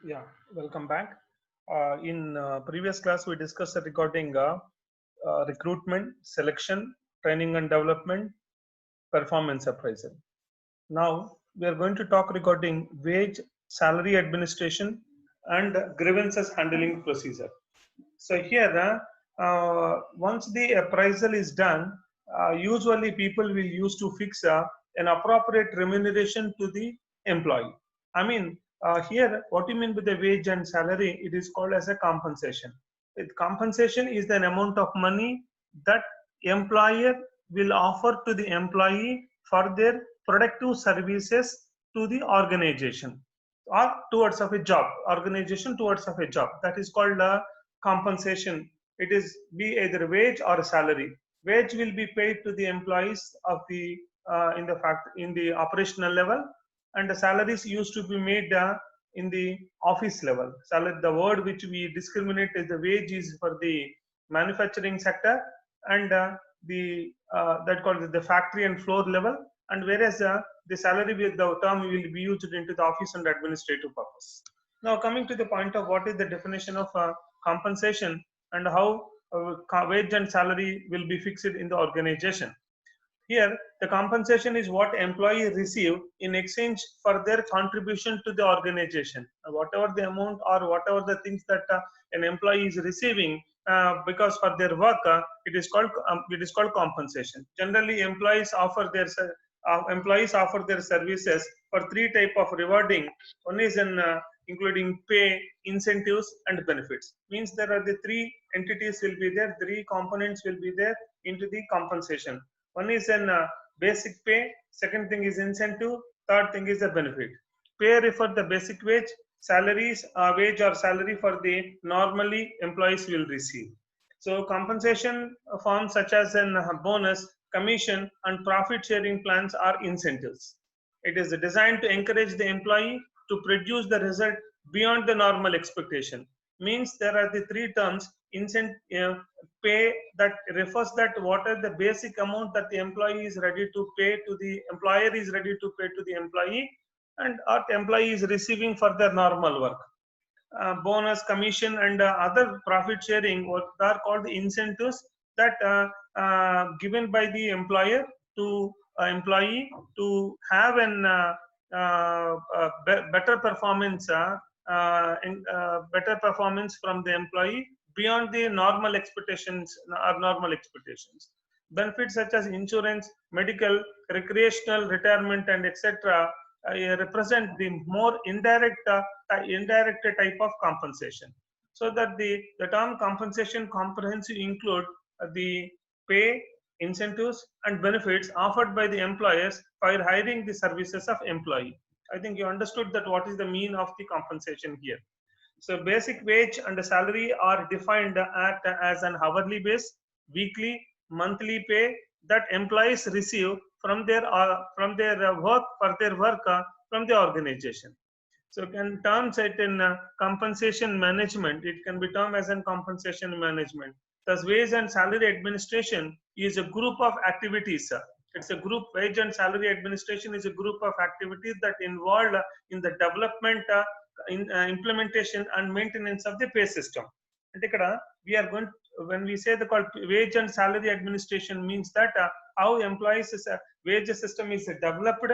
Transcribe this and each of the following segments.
Yeah, welcome back. In previous class, we discussed regarding recruitment, selection, training and development, performance appraisal. Now, we are going to talk regarding wage, salary administration, and grievances handling procedure. So here, once the appraisal is done, usually people will use to fix an appropriate remuneration to the employee. I mean, here, what you mean by the wage and salary? It is called as a compensation. Compensation is an amount of money that employer will offer to the employee for their productive services to the organization or towards of a job organization towards of a job. That is called compensation. It is be either wage or salary. Wage will be paid to the employees of the in the operational level, and the salaries used to be made in the office level. Salary, the word which we discriminate is the wage is for the manufacturing sector, and the that called the factory and floor level, and whereas the salary with the term will be used into the office and administrative purpose. Now coming to the point of what is the definition of compensation and how wage and salary will be fixed in the organization. Here, the compensation is what employee receive in exchange for their contribution to the organization. Whatever the amount or whatever the things that an employee is receiving because for their work, it is called compensation. Generally, employees offer their services for three type of rewarding. One is in including pay, incentives, and benefits. Means there are the three entities will be there, three components will be there into the compensation. One is an basic pay, second thing is incentive, third thing is the benefit. Pay refer the basic wage, salaries, wage or salary for the normally employees will receive. So compensation forms such as an bonus, commission, and profit sharing plans are incentives. It is designed to encourage the employee to produce the result beyond the normal expectation. Means there are the three terms: pay, that refers that what are the basic amount that the employee is ready to pay to the employer is ready to pay to the employee, and what employee is receiving for their normal work. Bonus, commission, and other profit sharing, what are called the incentives that given by the employer to employee to have an better performance, better performance from the employee beyond the normal expectations or normal expectations. Benefits such as insurance, medical, recreational, retirement, and etc. Represent the more indirect type of compensation. So that the term compensation comprehensive include the pay, incentives, and benefits offered by the employers for hiring the services of employee. I think you understood that what is the mean of the compensation here. So basic wage and the salary are defined as an hourly base, weekly, monthly pay that employees receive from their work for their work from the organization. So can terms it in compensation management, it can be termed as in compensation management. Thus, wage and salary administration is a group of activities. It's a group. Wage and salary administration is a group of activities that involved in the development, implementation, and maintenance of the pay system. And we are going to, when we say the called wage and salary administration means that how employees wage system is developed,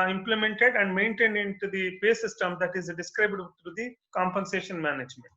implemented, and maintained into the pay system that is described through the compensation management.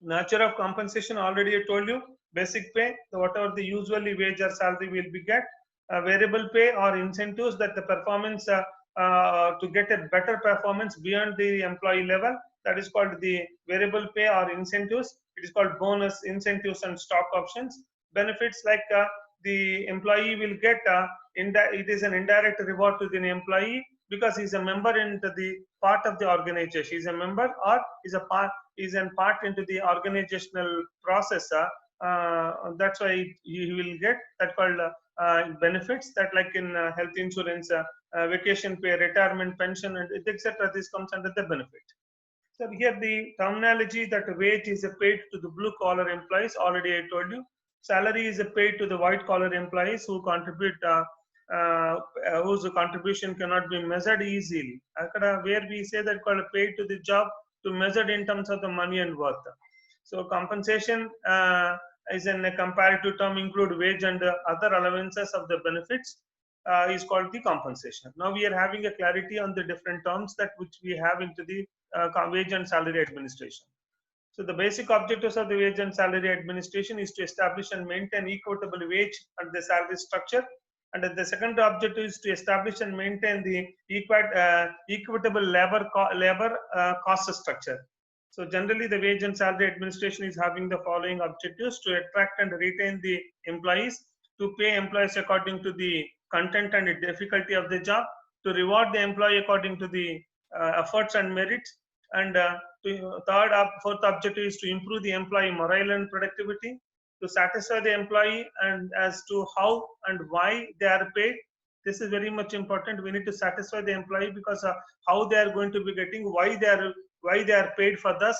Nature of compensation already I told you. Basic pay, whatever the usually wage or salary will be get. Variable pay or incentives that the performance to get a better performance beyond the employee level, that is called the variable pay or incentives. It is called bonus, incentives, and stock options. Benefits like the employee will get it is an indirect reward to the employee because he's a member into the part of the organization. He's a member or is a part into the organizational process. That's why he will get that called benefits, that like in health insurance, vacation pay, retirement, pension, and etc. This comes under the benefit. So here the terminology that wage is paid to the blue collar employees, already I told you. Salary is paid to the white collar employees who contribute, whose contribution cannot be measured easily. Where we say that called paid to the job to measure in terms of the money and worth. So compensation is in a comparative term include wage and other allowances of the benefits is called the compensation. Now we are having a clarity on the different terms that which we have into the wage and salary administration. So the basic objectives of the wage and salary administration is to establish and maintain equitable wage and the salary structure. And the second objective is to establish and maintain the equitable labor cost structure. So generally the wage and salary administration is having the following objectives: to attract and retain the employees, to pay employees according to the content and the difficulty of the job, to reward the employee according to the efforts and merits, and fourth objective is to improve the employee morale and productivity, to satisfy the employee and as to how and why they are paid. This is very much important. We need to satisfy the employee because how they are going to be getting, why they are paid for this.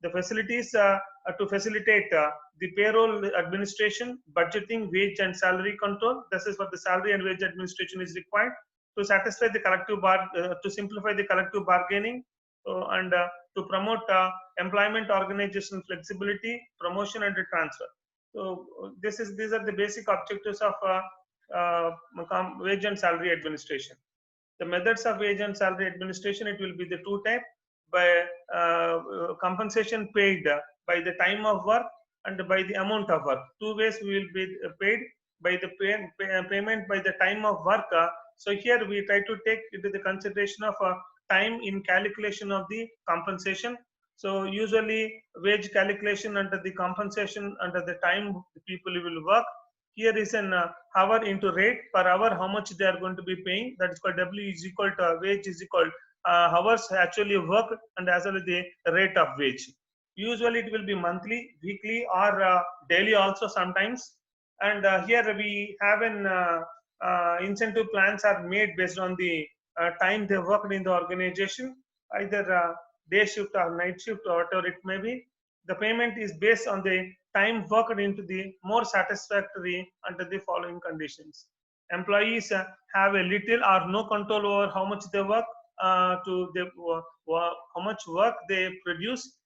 The facilities to facilitate the payroll administration, budgeting, wage and salary control. This is what the salary and wage administration is required. To satisfy the collective to simplify the collective bargaining, and to promote employment organization flexibility, promotion and transfer. So these are the basic objectives of wage and salary administration. The methods of wage and salary administration, it will be the two type: by compensation paid by the time of work and by the amount of work. Two ways we will be paid: by the payment by the time of work. So here we try to take into the consideration of time in calculation of the compensation. So usually wage calculation under the compensation under the time the people will work. Here is an hour into rate per hour, how much they are going to be paying. That is called W is equal to wage is equal hours actually work and as well as the rate of wage. Usually it will be monthly, weekly or daily also sometimes. And here we have an incentive plans are made based on the time they worked in the organization, either day shift or night shift or whatever it may be. The payment is based on the time worked into the more satisfactory under the following conditions. Employees have a little or no control over how much they work, how much work they produce.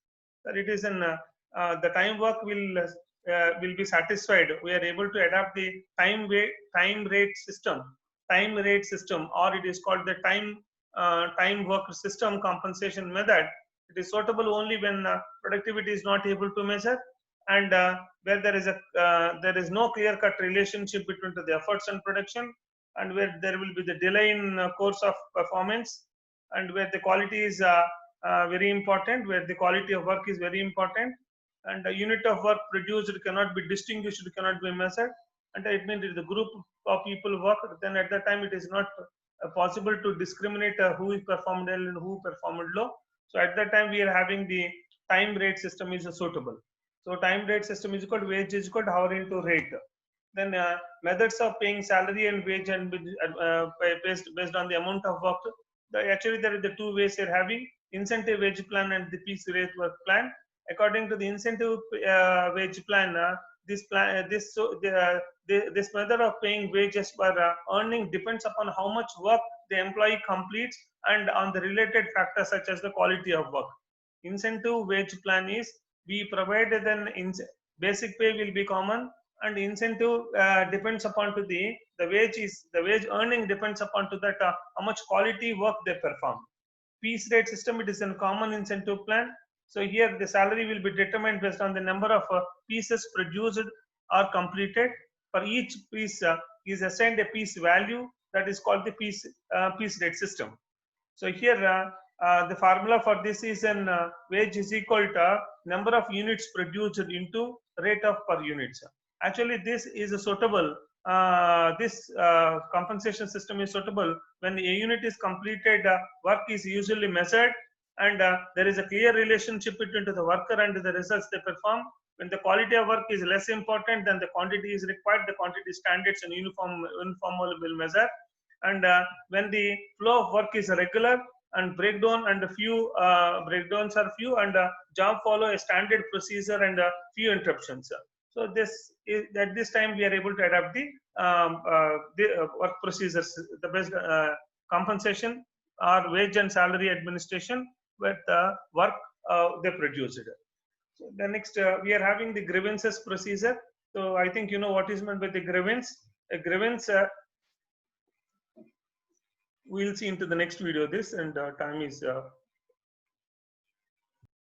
That it is in the time work will be satisfied. We are able to adapt the time rate system, or it is called the time work system compensation method. It is suitable only when productivity is not able to measure, and where there is no clear-cut relationship between the efforts and production, and where there will be the delay in course of performance, and where the quality is very important, where the quality of work is very important, and the unit of work produced cannot be distinguished, cannot be measured, and it means the group of people work. Then at that time it is not possible to discriminate who is performed well and who performed low. So at that time we are having the time rate system is suitable. So time rate system is equal to wage is equal to hour into rate. Then methods of paying salary and wage and based on the amount of work. Actually there are the two ways you're having: incentive wage plan and the piece rate work plan. According to the incentive wage plan, this method of paying wages per earning depends upon how much work the employee completes and on the related factors such as the quality of work. Incentive wage plan is we provided an basic pay will be common, and incentive depends upon to the wage earning depends upon to that how much quality work they perform. Piece rate system, it is a common incentive plan. So here the salary will be determined based on the number of pieces produced or completed. For each piece is assigned a piece value, that is called the piece rate system. So here the formula for this is an wage is equal to number of units produced into rate of per units. Actually this is a suitable, this compensation system is suitable when a unit is completed, work is usually measured, and there is a clear relationship between the worker and the results they perform. When the quality of work is less important than the quantity is required, the quantity standards and uniform will measure. And when the flow of work is regular and breakdown and few breakdowns are few, and job follow a standard procedure and few interruptions. So this is, at this time we are able to adapt the work procedures, the best compensation or wage and salary administration with work they produced. So the next, we are having the grievances procedure. So I think you know what is meant by the grievance. A grievance, we'll see into the next video this, and time is